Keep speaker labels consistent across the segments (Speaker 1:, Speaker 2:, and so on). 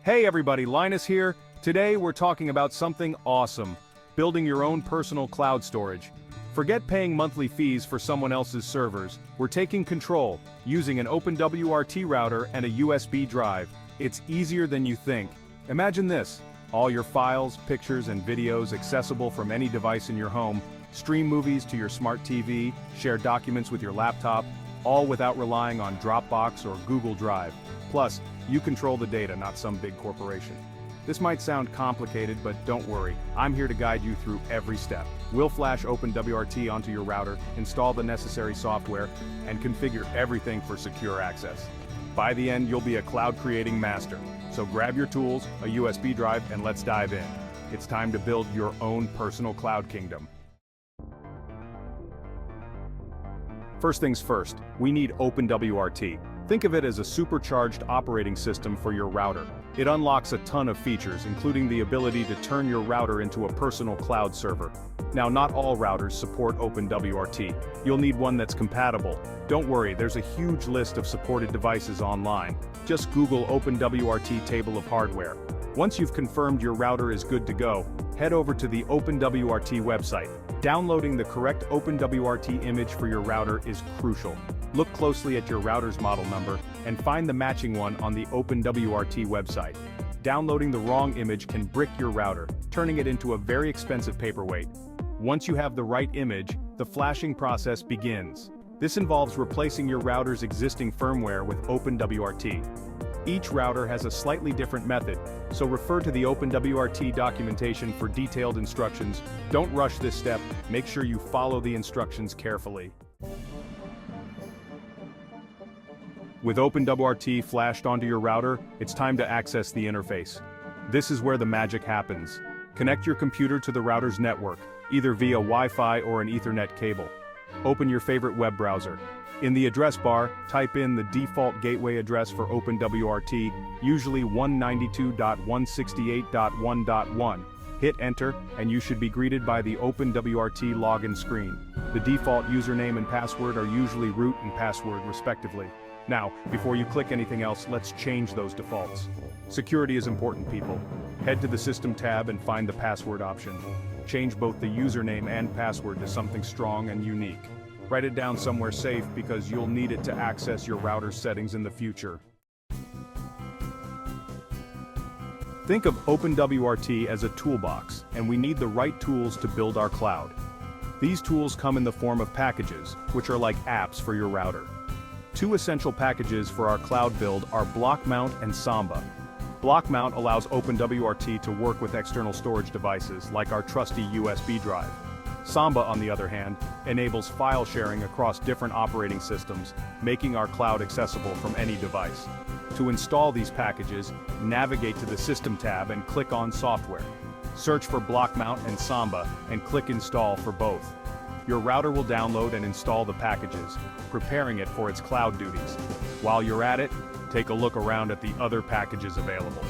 Speaker 1: Hey everybody, Linus here. Today we're talking about something awesome. Building your own personal cloud storage. Forget paying monthly fees for someone else's servers. We're taking control, using an OpenWRT router and a USB drive. It's easier than you think. Imagine this. All your files, pictures, and videos accessible from any device in your home. Stream movies to your smart TV, share documents with your laptop, all without relying on Dropbox or Google Drive. Plus, you control the data, not some big corporation. This might sound complicated, but don't worry, I'm here to guide you through every step. We'll flash OpenWRT onto your router, install the necessary software, and configure everything for secure access. By the end, you'll be a cloud-creating master. So grab your tools, a USB drive, and let's dive in. It's time to build your own personal cloud kingdom. First things first, we need OpenWRT. Think of it as a supercharged operating system for your router. It unlocks a ton of features, including the ability to turn your router into a personal cloud server. Now, not all routers support OpenWRT. You'll need one that's compatible. Don't worry, there's a huge list of supported devices online. Just Google OpenWRT table of hardware. Once you've confirmed your router is good to go, head over to the OpenWRT website. Downloading the correct OpenWRT image for your router is crucial. Look closely at your router's model number and find the matching one on the OpenWRT website. Downloading the wrong image can brick your router, turning it into a very expensive paperweight. Once you have the right image, the flashing process begins. This involves replacing your router's existing firmware with OpenWRT. Each router has a slightly different method, so refer to the OpenWRT documentation for detailed instructions. Don't rush this step, make sure you follow the instructions carefully. With OpenWRT flashed onto your router, it's time to access the interface. This is where the magic happens. Connect your computer to the router's network, either via Wi-Fi or an Ethernet cable. Open your favorite web browser. In the address bar, type in the default gateway address for OpenWRT, usually 192.168.1.1. Hit enter, and you should be greeted by the OpenWRT login screen. The default username and password are usually root and password respectively. Now, before you click anything else, let's change those defaults. Security is important, people. Head to the System tab and find the password option. Change both the username and password to something strong and unique. Write it down somewhere safe because you'll need it to access your router's settings in the future. Think of OpenWRT as a toolbox, and we need the right tools to build our cloud. These tools come in the form of packages, which are like apps for your router. Two essential packages for our cloud build are Block Mount and Samba. Block Mount allows OpenWRT to work with external storage devices like our trusty USB drive. Samba, on the other hand, enables file sharing across different operating systems, making our cloud accessible from any device. To install these packages, navigate to the System tab and click on Software. Search for Block Mount and Samba and click Install for both. Your router will download and install the packages, preparing it for its cloud duties. While you're at it, take a look around at the other packages available.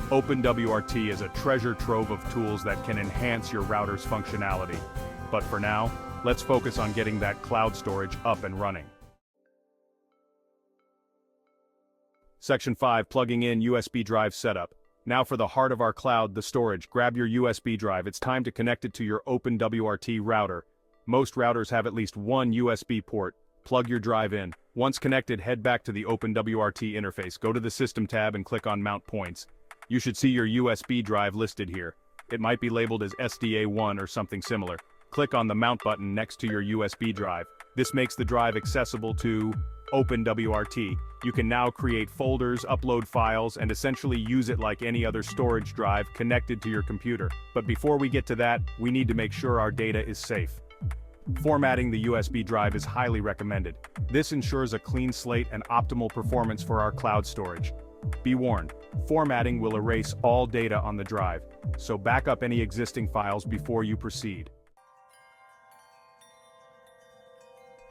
Speaker 1: OpenWRT is a treasure trove of tools that can enhance your router's functionality. But for now, let's focus on getting that cloud storage up and running. Section 5, plugging in USB drive setup. Now for the heart of our cloud, the storage. Grab your USB drive. It's time to connect it to your OpenWRT router. Most routers have at least one USB port. Plug your drive in. Once connected, head back to the OpenWRT interface. Go to the System tab and click on Mount Points. You should see your USB drive listed here. It might be labeled as SDA1 or something similar. Click on the Mount button next to your USB drive. This makes the drive accessible to OpenWRT. You can now create folders, upload files, and essentially use it like any other storage drive connected to your computer. But before we get to that, we need to make sure our data is safe. Formatting the USB drive is highly recommended. This ensures a clean slate and optimal performance for our cloud storage. Be warned, formatting will erase all data on the drive, so back up any existing files before you proceed.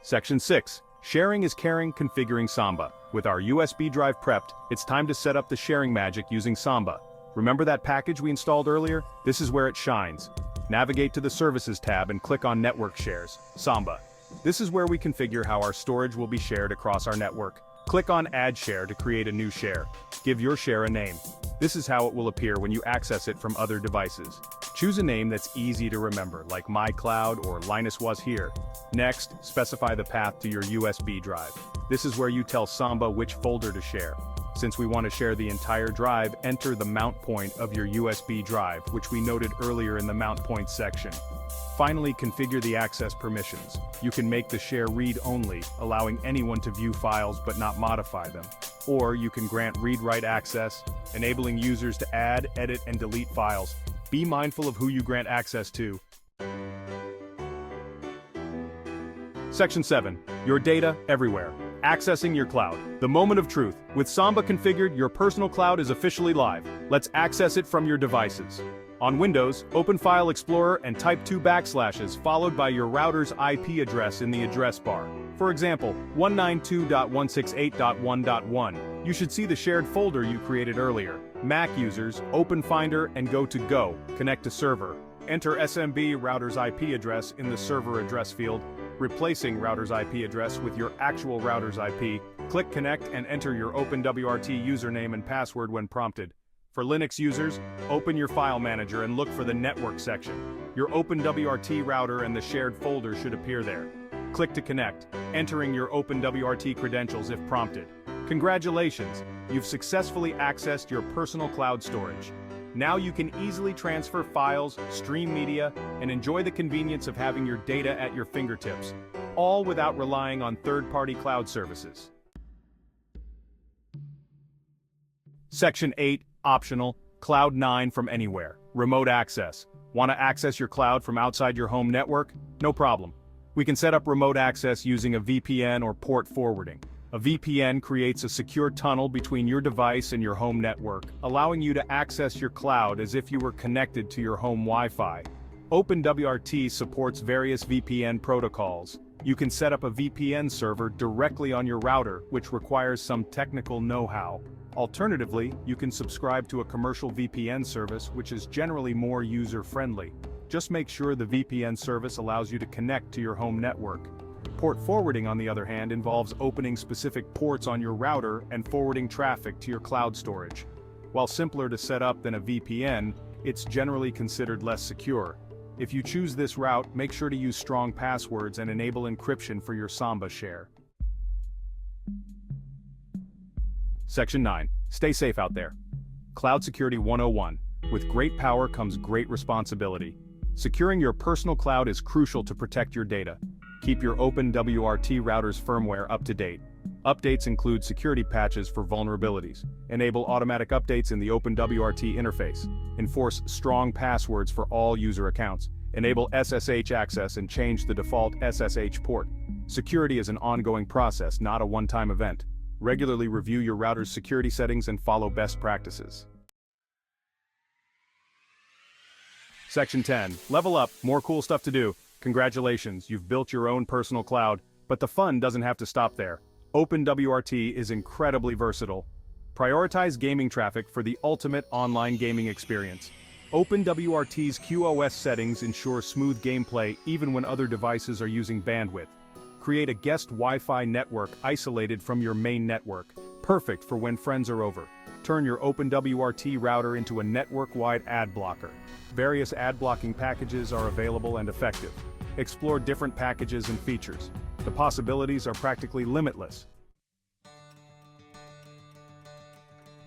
Speaker 1: Section 6. Sharing is caring, configuring Samba. With our USB drive prepped, it's time to set up the sharing magic using Samba. Remember that package we installed earlier? This is where it shines. Navigate to the Services tab and click on Network Shares, Samba. This is where we configure how our storage will be shared across our network. Click on Add Share to create a new share. Give your share a name. This is how it will appear when you access it from other devices. Choose a name that's easy to remember, like My Cloud or Linus Was Here. Next, specify the path to your USB drive. This is where you tell Samba which folder to share. Since we want to share the entire drive, enter the mount point of your USB drive, which we noted earlier in the mount point section. Finally, configure the access permissions. You can make the share read-only, allowing anyone to view files but not modify them. Or you can grant read-write access, enabling users to add, edit, and delete files. Be mindful of who you grant access to. Section 7. Your data everywhere. Accessing your cloud. The moment of truth. With Samba configured, your personal cloud is officially live. Let's access it from your devices. On Windows, open File Explorer and type 2 / followed by your router's IP address in the address bar. For example, 192.168.1.1. You should see the shared folder you created earlier. Mac users, open Finder and go to Go, connect to server. Enter SMB router's IP address in the server address field, replacing router's IP address with your actual router's IP. Click Connect and enter your OpenWRT username and password when prompted. For Linux users, open your file manager and look for the network section. Your OpenWRT router and the shared folder should appear there. Click to connect, entering your OpenWRT credentials if prompted. Congratulations, you've successfully accessed your personal cloud storage. Now you can easily transfer files, stream media, and enjoy the convenience of having your data at your fingertips, all without relying on third-party cloud services. Section 8, optional, Cloud 9 from anywhere, remote access. Want to access your cloud from outside your home network? No problem. We can set up remote access using a VPN or port forwarding. A VPN creates a secure tunnel between your device and your home network, allowing you to access your cloud as if you were connected to your home Wi-Fi. OpenWRT supports various VPN protocols. You can set up a VPN server directly on your router, which requires some technical know-how. Alternatively, you can subscribe to a commercial VPN service, which is generally more user-friendly. Just make sure the VPN service allows you to connect to your home network. Port forwarding, on the other hand, involves opening specific ports on your router and forwarding traffic to your cloud storage. While simpler to set up than a VPN, it's generally considered less secure. If you choose this route, make sure to use strong passwords and enable encryption for your Samba share. Section 9. Stay safe out there. Cloud Security 101. With great power comes great responsibility. Securing your personal cloud is crucial to protect your data. Keep your OpenWRT router's firmware up to date. Updates include security patches for vulnerabilities. Enable automatic updates in the OpenWRT interface. Enforce strong passwords for all user accounts. Enable SSH access and change the default SSH port. Security is an ongoing process, not a one-time event. Regularly review your router's security settings and follow best practices. Section 10. Level up, more cool stuff to do. Congratulations, you've built your own personal cloud, but the fun doesn't have to stop there. OpenWRT is incredibly versatile. Prioritize gaming traffic for the ultimate online gaming experience. OpenWRT's QoS settings ensure smooth gameplay even when other devices are using bandwidth. Create a guest Wi-Fi network isolated from your main network, perfect for when friends are over. Turn your OpenWRT router into a network-wide ad blocker. Various ad blocking packages are available and effective. Explore different packages and features. The possibilities are practically limitless.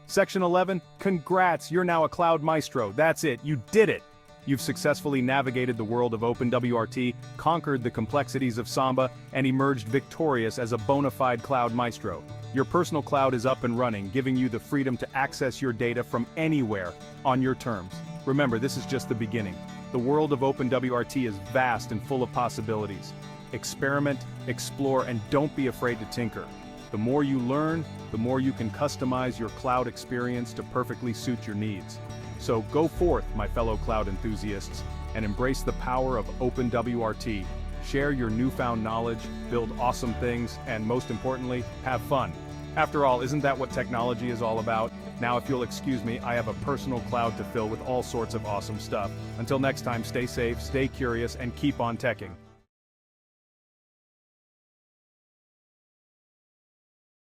Speaker 1: Section 11, congrats, you're now a cloud maestro. That's it, you did it! You've successfully navigated the world of OpenWRT, conquered the complexities of Samba, and emerged victorious as a bona fide cloud maestro. Your personal cloud is up and running, giving you the freedom to access your data from anywhere, on your terms. Remember, this is just the beginning. The world of OpenWRT is vast and full of possibilities. Experiment, explore, and don't be afraid to tinker. The more you learn, the more you can customize your cloud experience to perfectly suit your needs. So go forth, my fellow cloud enthusiasts, and embrace the power of OpenWRT. Share your newfound knowledge, build awesome things, and most importantly, have fun. After all, isn't that what technology is all about? Now, if you'll excuse me, I have a personal cloud to fill with all sorts of awesome stuff. Until next time, stay safe, stay curious, and keep on teching.